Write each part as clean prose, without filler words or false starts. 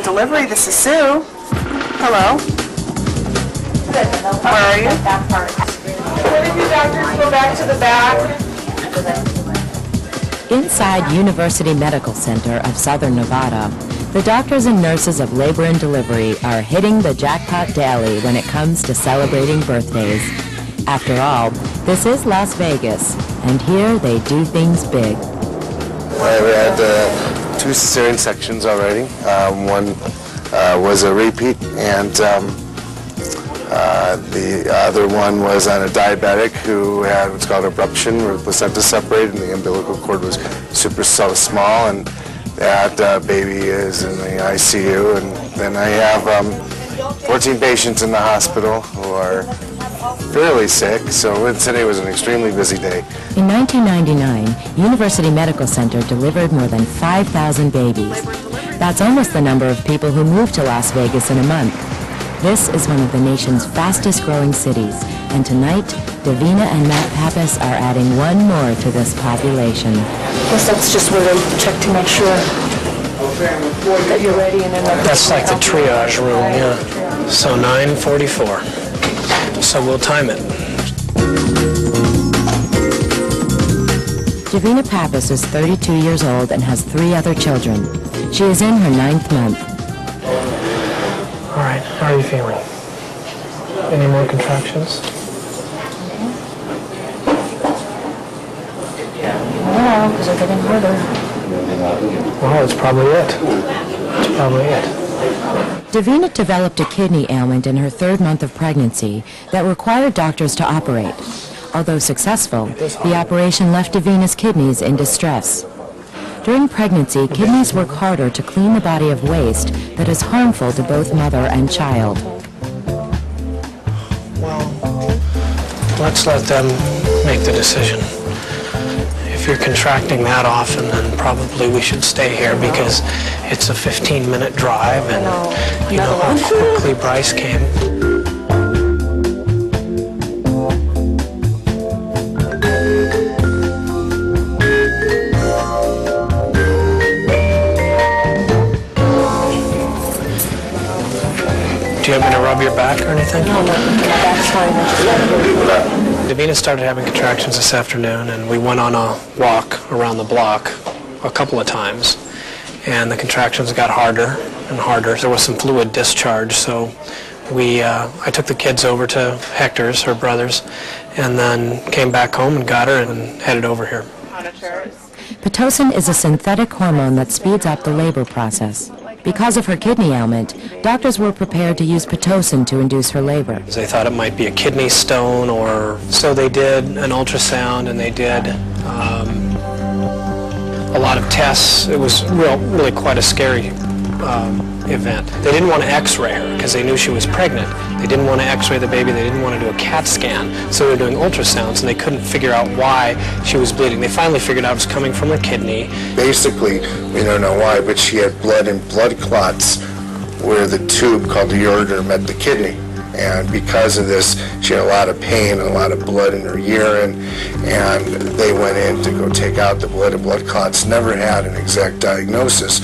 Delivery. This is Sue. Hello. Where are you? One of you doctors go back to the back. Inside University Medical Center of Southern Nevada, the doctors and nurses of labor and delivery are hitting the jackpot daily when it comes to celebrating birthdays. After all, this is Las Vegas, and here they do things big. We had 2 cesarean sections already. One was a repeat, and the other one was on a diabetic who had what's called abruption, where the placenta separated and the umbilical cord was so small, and that baby is in the ICU. And then I have 14 patients in the hospital who are fairly sick, so today was an extremely busy day. In 1999, University Medical Center delivered more than 5,000 babies. That's almost the number of people who moved to Las Vegas in a month. This is one of the nation's fastest growing cities, and tonight, Davina and Matt Pappas are adding one more to this population. I guess that's just where they check to make sure that you're ready, and then that's like the triage room, yeah. So 9:44. So we'll time it. Davina Pappas is 32 years old and has 3 other children. She is in her 9th month. All right, how are you feeling? Any more contractions? no, because they're getting harder. Well, that's probably it. That's probably it. Davina developed a kidney ailment in her 3rd month of pregnancy that required doctors to operate. Although successful, the operation left Davina's kidneys in distress. During pregnancy, kidneys work harder to clean the body of waste that is harmful to both mother and child. Well, let's let them make the decision. If you're contracting that often, then probably we should stay here because it's a 15-minute drive, and you know how quickly Bryce came. Do you want me to rub your back or anything? No, my back's fine. Davina started having contractions this afternoon, and we went on a walk around the block a couple of times, and the contractions got harder and harder. There was some fluid discharge, so I took the kids over to Hector's, her brother's, and then came back home and got her and headed over here. Pitocin is a synthetic hormone that speeds up the labor process. Because of her kidney ailment, doctors were prepared to use Pitocin to induce her labor. They thought it might be a kidney stone, or so they did an ultrasound, and they did a lot of tests. It was really quite a scary event. They didn't want to x-ray her because they knew she was pregnant. They didn't want to x-ray the baby. They didn't want to do a CAT scan. So they were doing ultrasounds, and they couldn't figure out why she was bleeding. They finally figured out it was coming from her kidney. Basically, we don't know why, but she had blood and blood clots where the tube called the ureter met the kidney. And because of this, she had a lot of pain and a lot of blood in her urine, and they went in to go take out the blood and blood clots. Never had an exact diagnosis.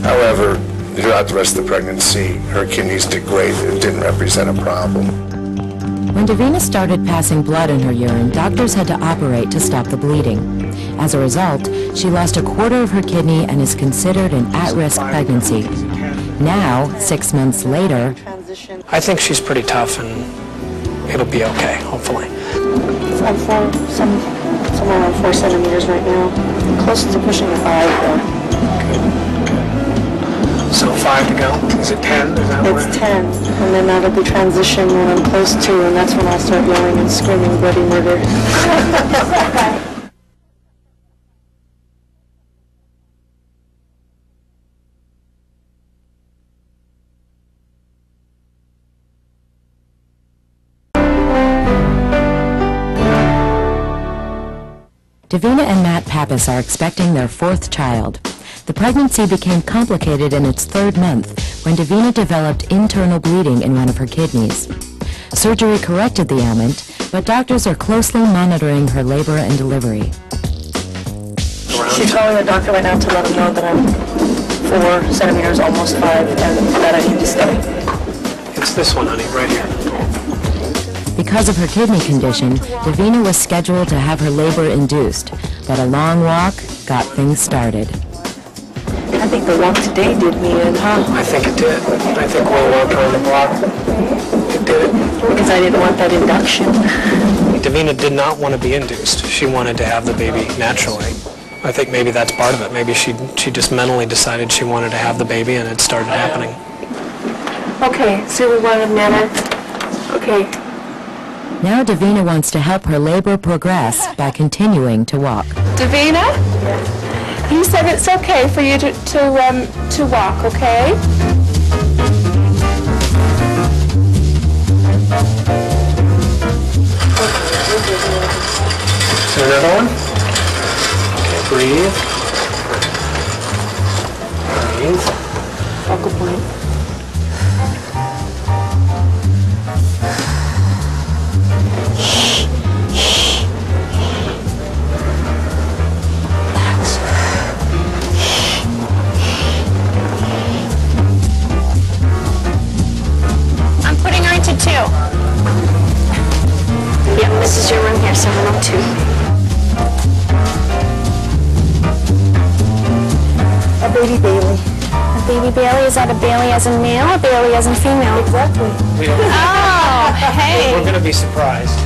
However, throughout the rest of the pregnancy, her kidneys did great. It didn't represent a problem. When Davina started passing blood in her urine, doctors had to operate to stop the bleeding. As a result, she lost a quarter of her kidney and is considered an at-risk pregnancy. Now, 6 months later, I think she's pretty tough, and it'll be okay, hopefully. I'm somewhere around 4 centimeters right now. Close to pushing a 5, though. So 5 to go? Is it 10? Is that It's 10, and then that'll be transition when I'm close to, and that's when I'll start yelling and screaming bloody murder. Davina and Matt Pappas are expecting their 4th child. The pregnancy became complicated in its 3rd month when Davina developed internal bleeding in one of her kidneys. Surgery corrected the ailment, but doctors are closely monitoring her labor and delivery. She's calling the doctor right now to let him know that I'm 4 centimeters, almost 5, and that I need to stay. It's this one, honey, right here. Because of her kidney condition, Davina was scheduled to have her labor induced, but a long walk got things started. I think the walk today did me in, huh? I think it did. I think we'll walk around the block. It did. Because I didn't want that induction. Davina did not want to be induced. She wanted to have the baby naturally. I think maybe that's part of it. Maybe she just mentally decided she wanted to have the baby and it started happening. Okay, so we want a minute. Okay. Now Davina wants to help her labor progress by continuing to walk. Davina, you said it's okay for you to walk, okay? Is there another one? Okay, breathe. Breathe. Focal point. I'm putting her into 2. Yep, this is your room here, so room 2. A baby Bailey. A baby Bailey, is that a Bailey as in male or Bailey as in female? Exactly. Oh, hey. We're going to be surprised.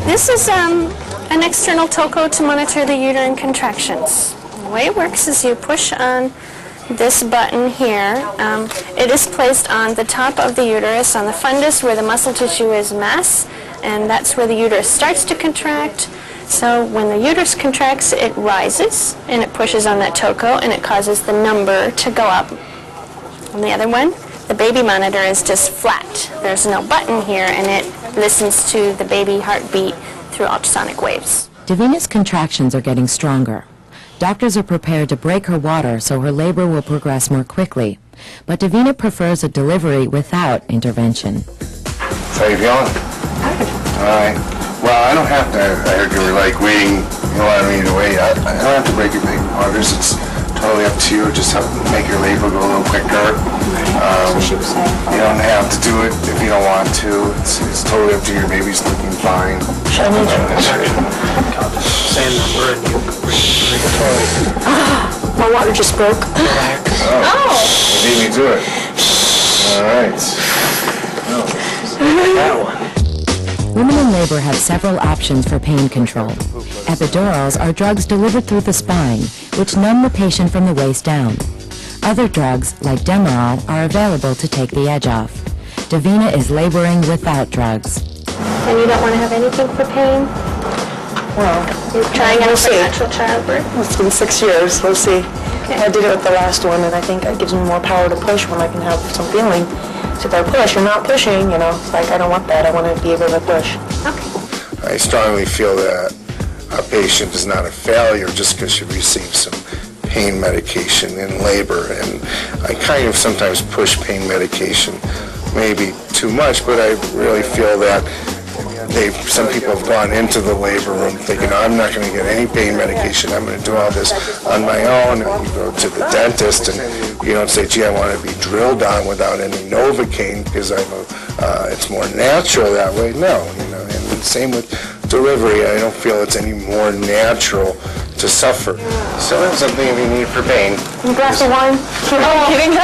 This is an external toco to monitor the uterine contractions. The way it works is you push on this button here. It is placed on the top of the uterus, on the fundus where the muscle tissue is mass, and that's where the uterus starts to contract. So when the uterus contracts, it rises, and it pushes on that toco, and it causes the number to go up. On the other one, the baby monitor is just flat. There's no button here, and it listens to the baby heartbeat through ultrasonic waves. Davina's contractions are getting stronger. Doctors are prepared to break her water so her labor will progress more quickly. But Davina prefers a delivery without intervention. How you feeling? All right. Well, I don't have to. I heard you were like waiting. You know what I mean? To wait. I don't have to break your big waters. It's totally up to you. Just help make your labor go a little quicker. You don't have to do it if you don't want to. It's totally up to you. Your baby's looking fine. Say a number and you bring it forward. My water just broke. Oh. You beat me to it. All right. That one. Women in labor have several options for pain control. Epidurals are drugs delivered through the spine, which numb the patient from the waist down. Other drugs, like Demerol, are available to take the edge off. Davina is laboring without drugs. And you don't want to have anything for pain? Well, You're trying out for natural childbirth? it's been 6 years. Let's see. I did it with the last one, and I think it gives me more power to push when I can have some feeling. So if I push, you're not pushing, you know. It's like, I don't want that. I want to be able to push. Okay. I strongly feel that a patient is not a failure just because she receives some pain medication in labor. And I kind of sometimes push pain medication, maybe too much, but I really feel that some people have gone into the labor room thinking, I'm not going to get any pain medication, I'm going to do all this on my own. And you go to the dentist and you don't say, gee, I want to be drilled on without any Novocaine because it's more natural that way. No, you know, and same with delivery. I don't feel it's any more natural to suffer. So that's something if you need for pain. A glass of wine? Oh, kidding.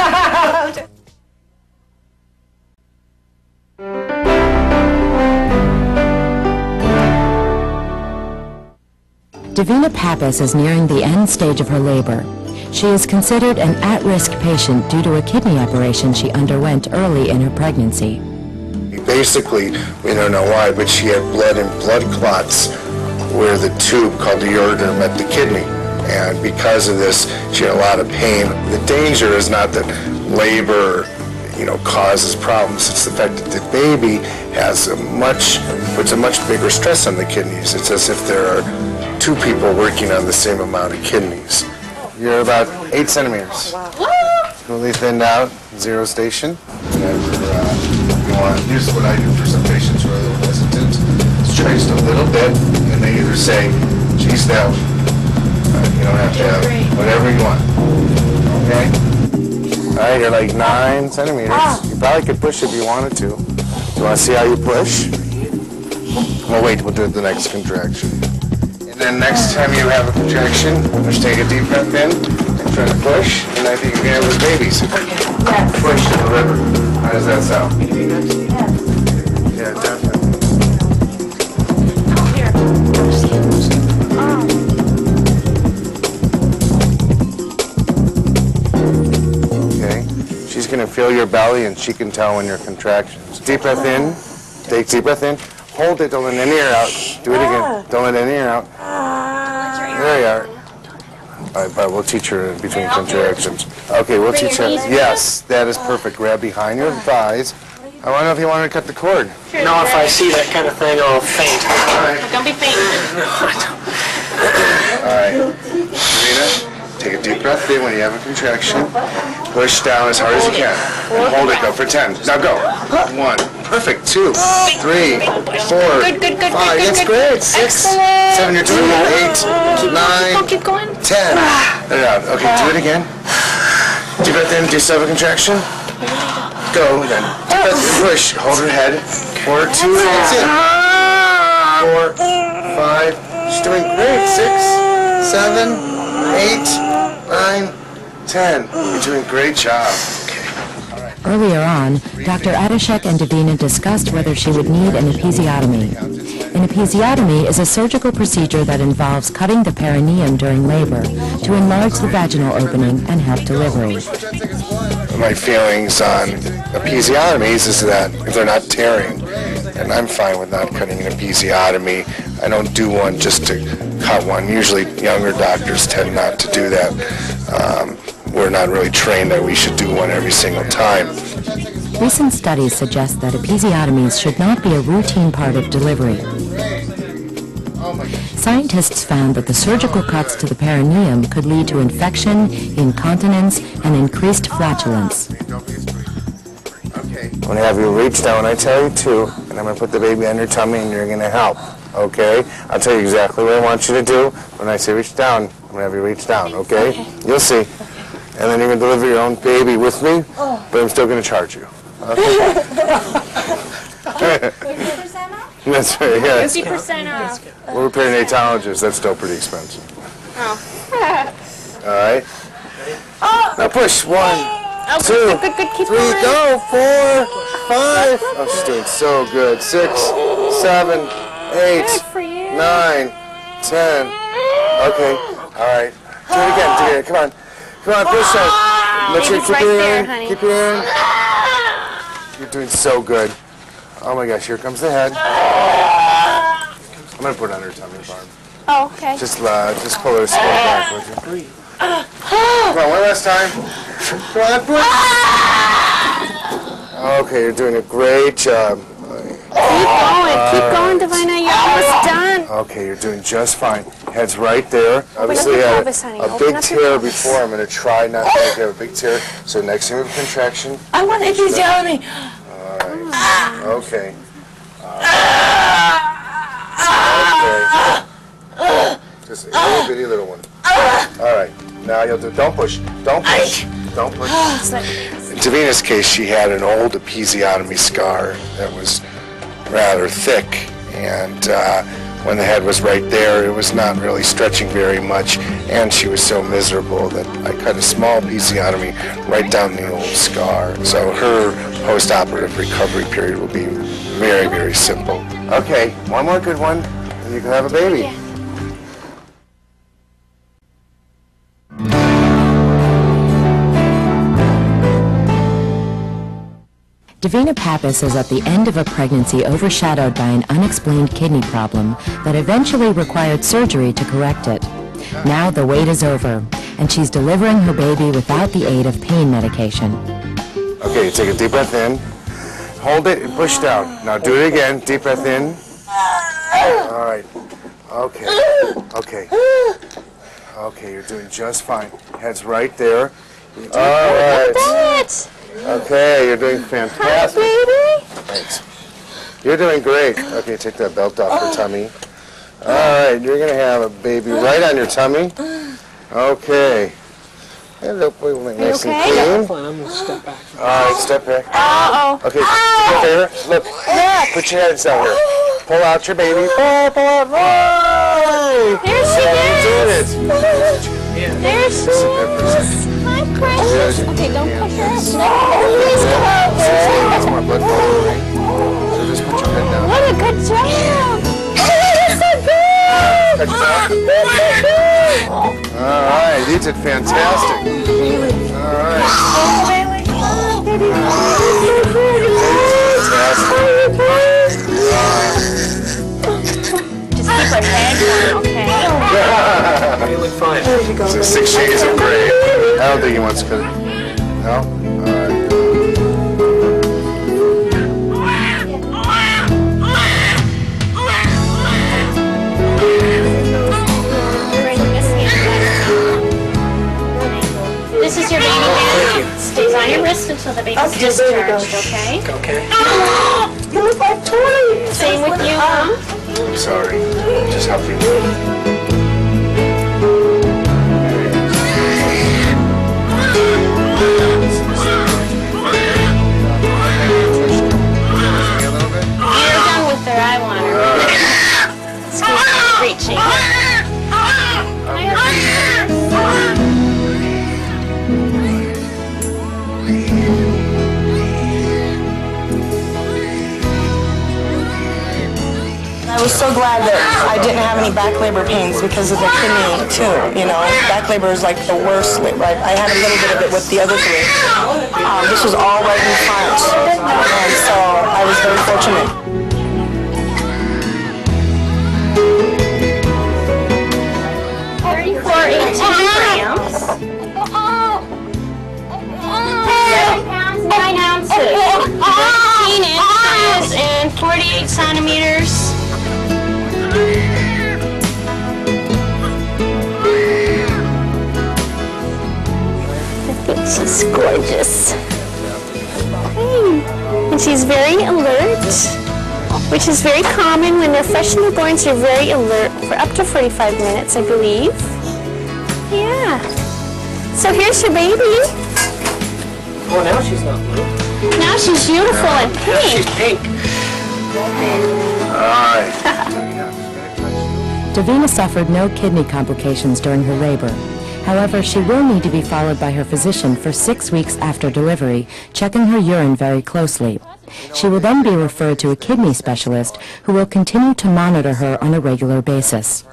Davina Pappas is nearing the end stage of her labor. She is considered an at-risk patient due to a kidney operation she underwent early in her pregnancy. Basically, we don't know why, but she had blood and blood clots where the tube called the ureter met the kidney. And because of this, she had a lot of pain. The danger is not that labor, causes problems. It's the fact that the baby puts a much bigger stress on the kidneys. It's as if there are two people working on the same amount of kidneys. You're about 8 centimeters. Completely thinned out, 0 station. Here's what I do for some patients who are a little hesitant. It's traced a little bit, and they either say, geez, that You don't have to have whatever you want. Okay? All right, you're like 9 centimeters. You probably could push if you wanted to. Do you want to see how you push? Well, wait, we'll do it the next contraction. And then next time you have a contraction, just take a deep breath in and try to push, and I think you're going to have with babies. Push to the river. How does that sound? Yeah, definitely. Okay. She's going to feel your belly, and she can tell when your contractions. Deep breath in. Take deep breath in. Hold it. Don't let any air out. Do it again. Don't let any air out. There you are. All right, but we'll teach her in between contractions. Okay, we'll teach her. Yes, that is perfect. Grab behind your thighs. I want to know if you want to cut the cord. No, if I see that kind of thing, I'll faint. All right. Don't be fainting. All right. Serena, take a deep breath in when you have a contraction. Push down as hard as you can. And hold it, go for 10. Now go. 1. Perfect. 2, 3, 4, 5. That's great. 6, 7. You're doing it. 8, 9, Keep going. 10. Let it out. Okay, do it again. Deep breath in. Do you still have a contraction? Go then. Deep breath in. Push. Hold her head. 4, 2. That's it. 4, 5. She's doing great. 6, 7, 8, 9, 10. You're doing a great job. Earlier on, Dr. Adeshek and Davina discussed whether she would need an episiotomy. An episiotomy is a surgical procedure that involves cutting the perineum during labor to enlarge the vaginal opening and help delivery. My feelings on episiotomies is that if they're not tearing, and I'm fine with not cutting an episiotomy. I don't do one just to cut one. Usually younger doctors tend not to do that. We're not really trained that we should do one every single time. Recent studies suggest that episiotomies should not be a routine part of delivery. Scientists found that the surgical cuts to the perineum could lead to infection, incontinence, and increased flatulence. I'm going to have you reach down when I tell you to, and I'm going to put the baby on your tummy and you're going to help. Okay? I'll tell you exactly what I want you to do. When I say reach down, I'm going to have you reach down, okay? You'll see. And then you're going to deliver your own baby with me, but I'm still going to charge you. Okay? 50% off? That's right, yeah. 50% off. We're perinatologists. That's still pretty expensive. Oh. All right? Now push. 1, 2, Good. Keep 3, going. go. 4, 5. Oh, she's doing so good. 6, 7, 8, Good for you. 9, 10. Okay. All right. Do it again. Do it again. Come on. Come on, push up. Make sure you Baby's keep right it there, in. honey. Keep it in. You're doing so good. Oh my gosh, here comes the head. I'm going to put it on her tummy, Barb. Oh, okay. Just pull her skin back with you. Come on, one last time. Come on, push. Okay, you're doing a great job. Keep going, Davina. You're almost done. Okay, you're doing just fine. Head's right there. Obviously, your I had pelvis, honey. a Open big up your tear pelvis. before. I'm going to try not to make you have a big tear. So next time you have a contraction. I want episiotomy. All right. Okay. Okay. Just a little bitty little one. All right. Now you'll do. Don't push. Don't push. Don't push. In Davina's case, she had an old episiotomy scar that was rather thick, and when the head was right there, it was not really stretching very much, and she was so miserable that I cut a small episiotomy right down the old scar. So her post-operative recovery period will be very, very simple. Okay, one more good one, and you can have a baby. Davina Pappas is at the end of a pregnancy overshadowed by an unexplained kidney problem that eventually required surgery to correct it. Now the wait is over, and she's delivering her baby without the aid of pain medication. Okay, take a deep breath in. Hold it and push down. Now do it again. Deep breath in. All right. Okay. Okay. Okay, you're doing just fine. Head's right there. All right. Okay, you're doing fantastic. Baby. Thanks. You're doing great. Okay, take that belt off your tummy. All right, you're going to have a baby right on your tummy. Okay. Hello, boy. Nice and clean. Fine, I'm going to step back. All right, step back. Uh-oh. Okay, do me a favor. Look, put your hands down here. Pull out your baby. Pull out. Hey! There she is. You did it. There she is. Hi, precious. Okay, don't push her. Please come out. That's more blood flowing, right? So just put your head down. What a good job. Oh, that's so good. Cut it off. All right, you did fantastic. All right. Just keep her head down, okay? You look fine. So 6 shades of gray. I don't think he wants to cut it. No? All right. This is your baby band. Stays on your wrist until the baby's discharged, okay? Okay. You look like Tori. Same with you, Mom. I'm sorry. Just helping You're done with her. I want her. Excuse me, reaching. Can I have I was so glad that I didn't have any back labor pains because of the kidney too. You know, back labor is like the worst labor. I had a little bit of it with the other three. This was all right in front, and so I was very fortunate. 18 grams. 7 pounds, 9 ounces. 13 inches and 48 centimeters. She's gorgeous. And she's very alert, which is very common when they're fresh newborns. They're very alert for up to 45 minutes, I believe. Yeah. So here's your baby. Well, now she's not blue. Now she's beautiful and Now she's pink. pink. All right. Davina suffered no kidney complications during her labor. However, she will need to be followed by her physician for 6 weeks after delivery, checking her urine very closely. She will then be referred to a kidney specialist who will continue to monitor her on a regular basis.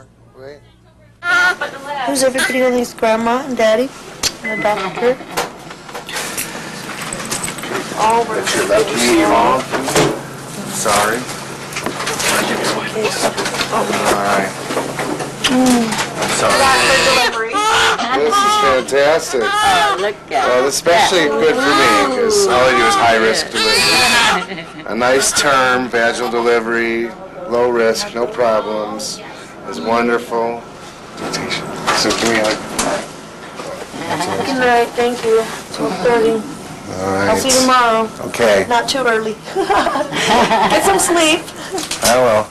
Who's everybody on these? Grandma and Daddy and the doctor. That's your left knee, Mom. Sorry. All right. I'm sorry. This is fantastic. Well, especially good for me because all I do is high-risk delivery. A nice term, vaginal delivery, low risk, no problems. It's wonderful. So give me a hug. Good night. Thank you. 12:30. All right. I'll see you tomorrow. Okay. Not too early. Get some sleep. I will.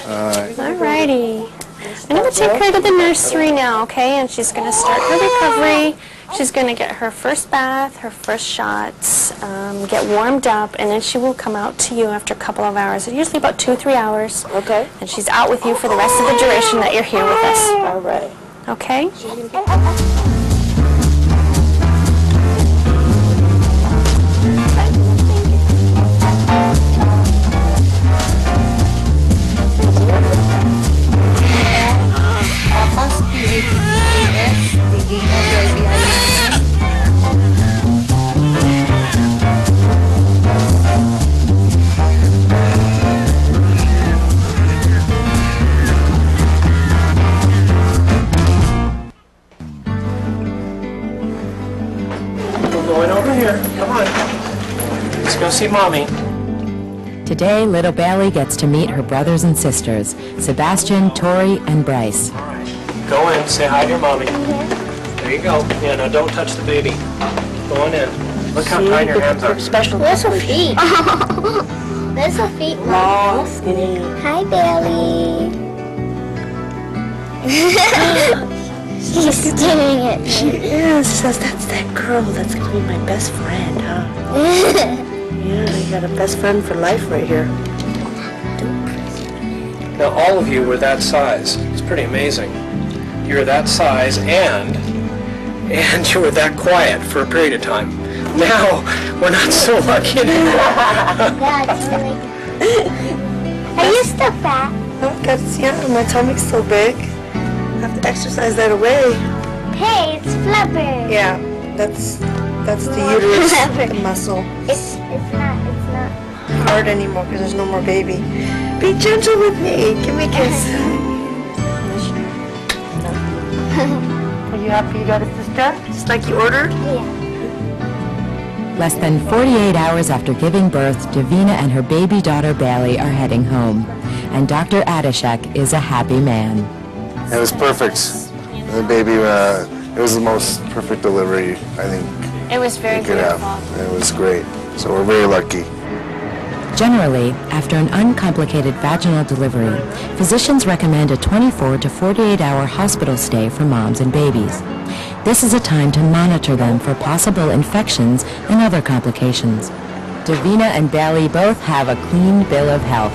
All right. Alrighty. I'm going to take her to the nursery now, okay? And she's going to start her recovery. She's going to get her first bath, her first shots, get warmed up, and then she will come out to you after a couple of hours, usually about 2-3 hours. Okay. And she's out with you for the rest of the duration that you're here with us. All right. Okay? Pappas, P-A-P-A-S, D-E-W-I-B-I-N. We're going over here. Come on. Let's go see Mommy. Today, little Bailey gets to meet her brothers and sisters, Sebastian, Tori, and Bryce. All right. Go in. Say hi to your Mommy. There you go. Yeah, now don't touch the baby. Go on in. Look how tiny your hands are. Special. Where's her feet? Where's her feet, Long, skinny. Hi, Bailey. She's staring at me. She is. She says, that's that girl that's going to be my best friend, huh? Yeah, you got a best friend for life right here. Now, all of you were that size. It's pretty amazing. You were that size and you were that quiet for a period of time. Now, we're not so lucky anymore. That's really good. Are you still fat? Oh, that's, yeah, my tummy's so big. I have to exercise that away. Hey, it's Flubber. Yeah, that's the uterus, the muscle. It's not Hard anymore because there's no more baby. Be gentle with me. Give me a kiss. Are you happy you got a sister? Just like you ordered? Yeah. Less than 48 hours after giving birth, Davina and her baby daughter Bailey are heading home. And Dr. Adishek is a happy man. It was perfect. The baby, it was the most perfect delivery, I think, It was very you could beautiful. have. It was great. So we're very lucky. Generally, after an uncomplicated vaginal delivery, physicians recommend a 24 to 48-hour hospital stay for moms and babies. This is a time to monitor them for possible infections and other complications. Davina and Bailey both have a clean bill of health.